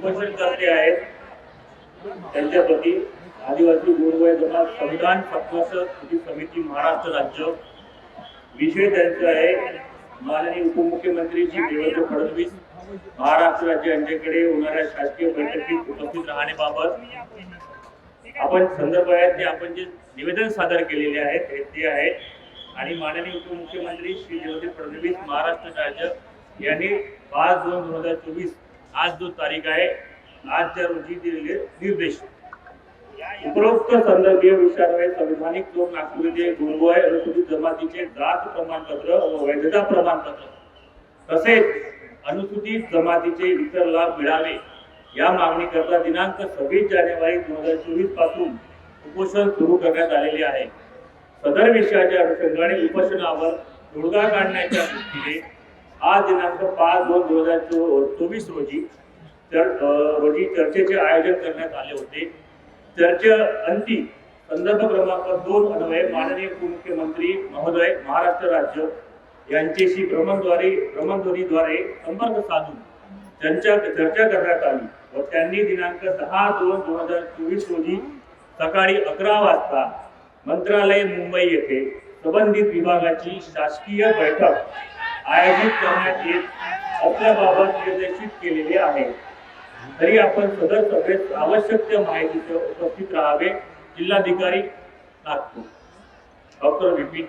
उपोषण करते आहेत त्यांच्याप्रती आदिवासी गोरगोय जमात संविधान सत्तासह कृती समिती महाराष्ट्र राज्य विषय त्यांचा आहे माननीय उपमुख्यमंत्री श्री देवेंद्र फडणवीस महाराष्ट्र राज्य यांच्याकडे होणाऱ्या शासकीय बैठकीत उपस्थित राहण्याबाबत आपण संदर्भ आहेत ते आपण जे निवेदन सादर केलेले आहेत ते आहे आणि माननीय उपमुख्यमंत्री श्री देवेंद्र फडणवीस महाराष्ट्र राज्य यांनी 5/2/2024 आज जो तारीख आहे आजच्या रोजी दिलेले निर्देश उपरोक्त संदर्भीय विषयान्वये संविधानिक चोर नागपूर येथे गोरगोय अनुसूचित जमातीचे जात प्रमाणपत्र व वैधता प्रमाणपत्र तसेच अनुसूचित जमातीचे इतर लाभ मिळावे या मागणीकरता दिनांक 26 जानेवारी 2024 पासून उपोषण सुरू करण्यात आलेले आहे। सदर विषयाच्या अनुषंगाने उपोषणावर तोडगा काढण्याच्या दृष्टीने आज दिनांक 5/2/2024 रोजी चर्चेचे आयोजन करण्यात आले होते। चर्चे अंती संदर्भ क्रमांक 2 अन्वये माननीय उपमुख्यमंत्री महोदय महाराष्ट्र राज्य यांच्याशी भ्रमणध्वनीद्वारे संपर्क साधून चर्चा करण्यात आली व त्यांनी दिनांक 10/2/2024 रोजी सकाळी 11 वाजता मंत्रालय मुंबई येथे संबंधित विभागाची शासकीय बैठक आयोजित करण्यात येत असल्याबाबत निर्देशित केलेले आहे। तरी आपण सदर सभेत आवश्यक माहितीसह उपस्थित राहावे। जिल्हाधिकारी नागपूर डॉक्टर विपिन